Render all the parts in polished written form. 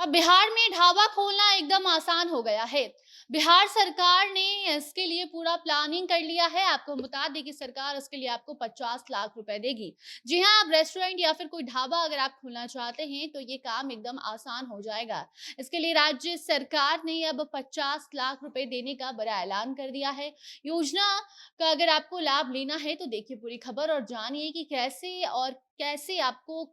अब बिहार में ढाबा खोलना एकदम आसान हो गया है। बिहार सरकार ने इसके लिए पूरा प्लानिंग कर लिया है। आपको बता दें कि सरकार इसके लिए आपको 50 लाख रुपए देगी। जी हाँ, आप रेस्टोरेंट या फिर कोई ढाबा अगर आप खोलना चाहते हैं तो ये काम एकदम आसान हो जाएगा। इसके लिए राज्य सरकार ने अब 50 लाख रुपए देने का बड़ा ऐलान कर दिया है। योजना का अगर आपको लाभ लेना है तो देखिए पूरी खबर और जानिए कि कैसे आपको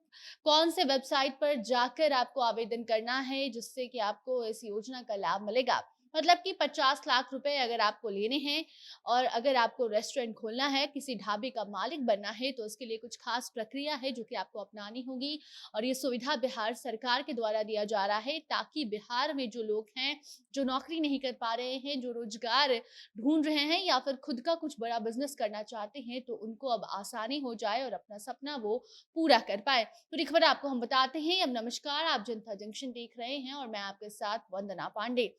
कौन से वेबसाइट पर जाकर आपको आवेदन करना है जिससे कि आपको इस योजना का लाभ मिलेगा। मतलब कि 50 लाख रुपए अगर आपको लेने हैं और अगर आपको रेस्टोरेंट खोलना है, किसी ढाबे का मालिक बनना है तो उसके लिए कुछ खास प्रक्रिया है जो कि आपको अपनानी होगी और ये सुविधा बिहार सरकार के द्वारा दिया जा रहा है ताकि बिहार में जो लोग हैं, जो नौकरी नहीं कर पा रहे हैं, जो रोजगार ढूंढ रहे हैं या फिर खुद का कुछ बड़ा बिजनेस करना चाहते हैं तो उनको अब आसानी हो जाए और अपना सपना वो पूरा कर पाए। पूरी खबर आपको हम बताते हैं। अब नमस्कार, आप जनता जंक्शन देख रहे हैं और मैं आपके साथ वंदना पांडे।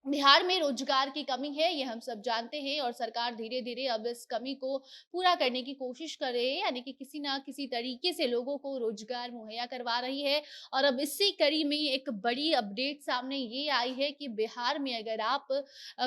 बिहार में रोजगार की कमी है, ये हम सब जानते हैं और सरकार धीरे-धीरे अब इस कमी को पूरा करने की कोशिश कर रही है, यानी कि किसी ना किसी तरीके से लोगों को रोजगार मुहैया करवा रही है। और अब इसी कड़ी में एक बड़ी अपडेट सामने ये आई है कि बिहार में अगर आप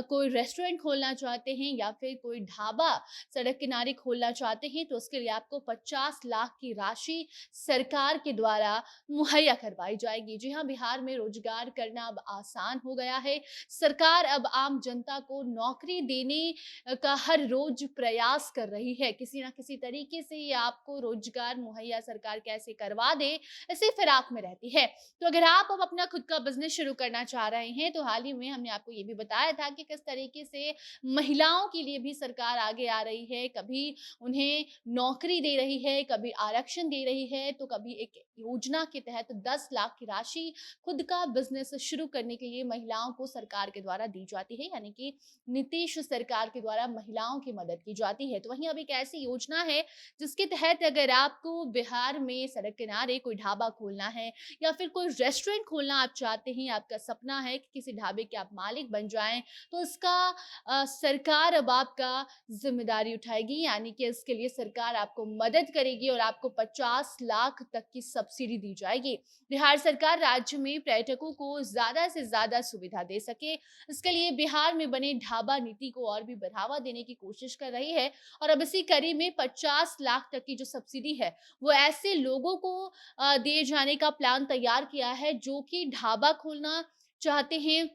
कोई रेस्टोरेंट खोलना चाहते हैं या फिर कोई ढाबा सड़क किनारे खोलना चाहते हैं, तो उसके लिए आपको 50 लाख की राशि सरकार के द्वारा मुहैया करवाई जाएगी। जी हाँ, बिहार में रोजगार करना अब आसान हो गया है। सरकार अब आम जनता को नौकरी देने का हर रोज प्रयास कर रही है। किसी ना किसी तरीके से ये आपको रोजगार मुहैया सरकार कैसे करवा दे, इसी फिराक में रहती है। तो अगर आप अब अपना खुद का बिजनेस शुरू करना चाह रहे हैं तो हाल ही में हमने आपको ये भी बताया था कि किस तरीके से महिलाओं के लिए भी सरकार आगे आ रही है। कभी उन्हें नौकरी दे रही है, कभी आरक्षण दे रही है, तो कभी एक योजना के तहत 10 लाख की राशि खुद का बिजनेस शुरू करने के लिए महिलाओं को सरकार के द्वारा दी जाती है, यानी कि नीतीश सरकार के द्वारा महिलाओं की मदद की जाती है। तो वहीं अब एक ऐसी योजना है जिसके तहत अगर आपको बिहार में सड़क किनारे कोई ढाबा खोलना है या फिर कोई रेस्टोरेंट खोलना आप चाहते हैं, आपका सपना है कि किसी ढाबे के आप मालिक बन जाएं, तो इसका सरकार अब आपका जिम्मेदारी उठाएगी, यानी कि इसके लिए सरकार आपको मदद करेगी और आपको 50 लाख तक की सब्सिडी दी जाएगी। बिहार सरकार राज्य में पर्यटकों को ज्यादा से ज्यादा सुविधा दे सके, इसके लिए बिहार में बने ढाबा नीति को और भी बढ़ावा देने की कोशिश कर रही है। और अब इसी कड़ी में 50 लाख तक की जो सब्सिडी है वो ऐसे लोगों को दिए जाने का प्लान तैयार किया है जो कि ढाबा खोलना चाहते हैं,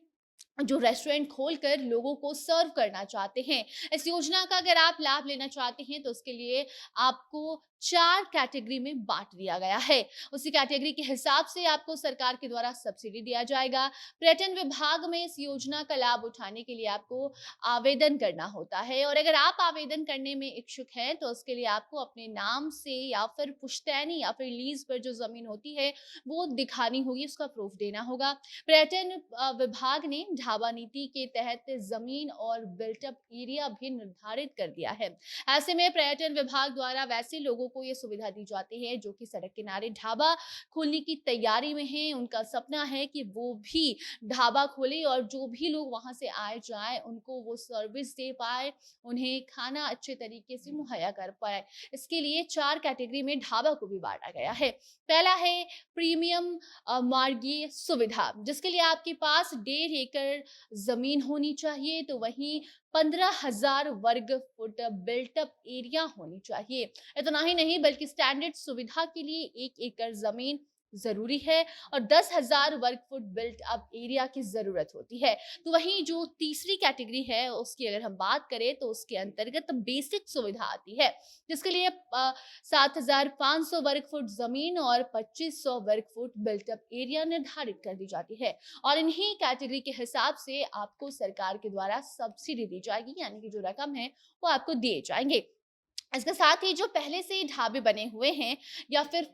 जो रेस्टोरेंट खोलकर लोगों को सर्व करना चाहते हैं। इस योजना का अगर आप लाभ लेना चाहते हैं तो उसके लिए आपको 4 कैटेगरी में बाँट दिया गया है। उसी कैटेगरी के हिसाब से आपको सरकार के द्वारा सब्सिडी दिया जाएगा। पर्यटन विभाग में इस योजना का लाभ उठाने के लिए आपको आवेदन करना होता है और अगर आप आवेदन करने में इच्छुक हैं तो उसके लिए आपको अपने नाम से या फिर पुश्तैनी या फिर लीज पर जो ज़मीन होती है वो दिखानी होगी, उसका प्रूफ देना होगा। पर्यटन विभाग ने ढाबा नीति के तहत जमीन और बिल्टअप एरिया भी निर्धारित कर दिया है। ऐसे में पर्यटन विभाग द्वारा वैसे लोगों को ये सुविधा दी जाती है जो कि सड़क किनारे ढाबा खोलने की तैयारी में हैं। उनका सपना है कि वो भी ढाबा खोले और जो भी लोग वहां से आए जाए उनको वो सर्विस दे पाए, उन्हें खाना अच्छे तरीके से मुहैया कर पाए। इसके लिए 4 कैटेगरी में ढाबा को भी बांटा गया है। पहला है प्रीमियम मार्गीय सुविधा, जिसके लिए आपके पास 1.5 एकड़ जमीन होनी चाहिए, तो वहीं 15,000 वर्ग फुट बिल्टअप एरिया होनी चाहिए। इतना ही नहीं बल्कि स्टैंडर्ड सुविधा के लिए 1 एकड़ जमीन जरूरी है और 10,000 वर्ग फुट बिल्ट अप एरिया की जरूरत होती है। तो वहीं जो तीसरी कैटेगरी है उसकी अगर हम बात करें तो उसके अंतर्गत बेसिक सुविधा आती है, जिसके लिए 7,500 वर्ग फुट जमीन और 2,500 वर्ग फुट बिल्टअप एरिया निर्धारित कर दी जाती है और इन्हीं कैटेगरी के हिसाब से आपको सरकार के द्वारा सब्सिडी दी जाएगी, यानी कि जो रकम है वो आपको दिए जाएंगे। इसके साथ ही जो पहले से ही ढाबे बने हुए हैं या फिर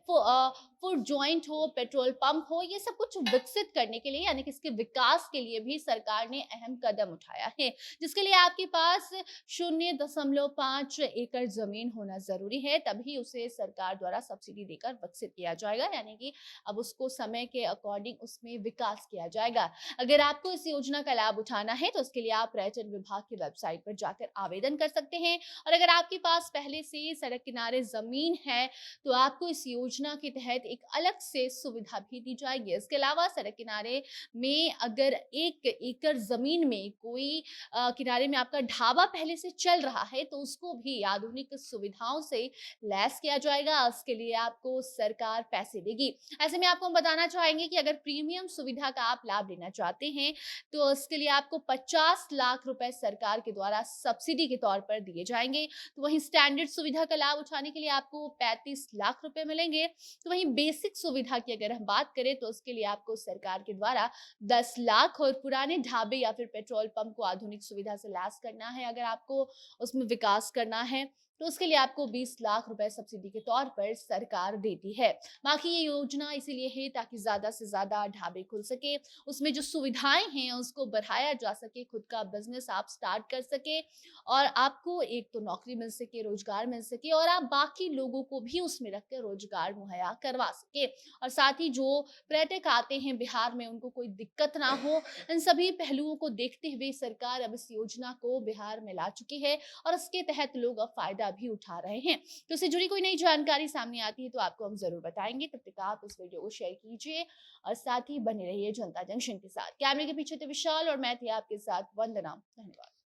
फूड जॉइंट हो, पेट्रोल पंप हो, ये सब कुछ विकसित करने के लिए यानी कि इसके विकास के लिए भी सरकार ने अहम कदम उठाया है, जिसके लिए आपके पास 0.5 एकड़ जमीन होना जरूरी है, तभी उसे सरकार द्वारा सब्सिडी देकर विकसित किया जाएगा, यानी कि अब उसको समय के अकॉर्डिंग उसमें विकास किया जाएगा। अगर आपको इस योजना का लाभ उठाना है तो उसके लिए आप पर्यटन विभाग की वेबसाइट पर जाकर आवेदन कर सकते हैं और अगर आपके पास पहले से सड़क किनारे जमीन है तो आपको इस योजना के तहत एक अलग से सुविधा भी दी जाएगी। इसके अलावा सड़क किनारे में अगर 1 एकड़ ज़मीन में कोई किनारे में आपका ढाबा पहले से चल रहा है, तो उसको भी आधुनिक सुविधाओं से लैस किया जाएगा। इसके लिए आपको सरकार पैसे देगी। ऐसे में आपको हम बताना चाहेंगे कि अगर प्रीमियम सुविधा का आप लाभ लेना चाहते हैं, तो इसके लिए आपको 50 लाख रुपए सरकार के द्वारा सब्सिडी के तौर पर दिए जाएँगे। तो वहीं स्टैंडर्ड सुविधा का लाभ उठाने के लिए आपको 35 लाख रुपए मिलेंगे। तो वहीं बेसिक सुविधा की अगर हम बात करें, तो उसके लिए आपको सरकार के द्वारा 10 लाख और पुराने ढाबे या फिर पेट्रोल पंप को आधुनिक सुविधा से लैस करना है, अगर आपको उसमें विकास करना है, तो उसके लिए आपको 20 लाख रुपए सब्सिडी के तौर पर सरकार देती है। बाकी ये योजना इसीलिए है ताकि ज़्यादा से ज़्यादा ढाबे खुल सके, उसमें जो सुविधाएँ हैं उसको बढ़ाया जा सके, खुद का बिज़नेस आप स्टार्ट कर सके और आपको एक तो नौकरी मिल सके, रोज़गार मिल सके और आप बाकी लोगों को भी उसमें रख के रोज़गार मुहैया करवा सके। और साथ ही जो पर्यटक आते हैं बिहार में उनको कोई दिक्कत ना हो, इन सभी पहलुओं को देखते हुए सरकार अब इस योजना को बिहार में ला चुकी है और इसके तहत लोग अब फ़ायदा भी उठा रहे हैं। तो इससे जुड़ी कोई नई जानकारी सामने आती है तो आपको हम ज़रूर बताएँगे। तब तक आप इस वीडियो को शेयर कीजिए और साथ ही बने रहिए जनता जंक्शन के साथ। कैमरे के पीछे थे विशाल और मैं थी आपके साथ वंदना। धन्यवाद।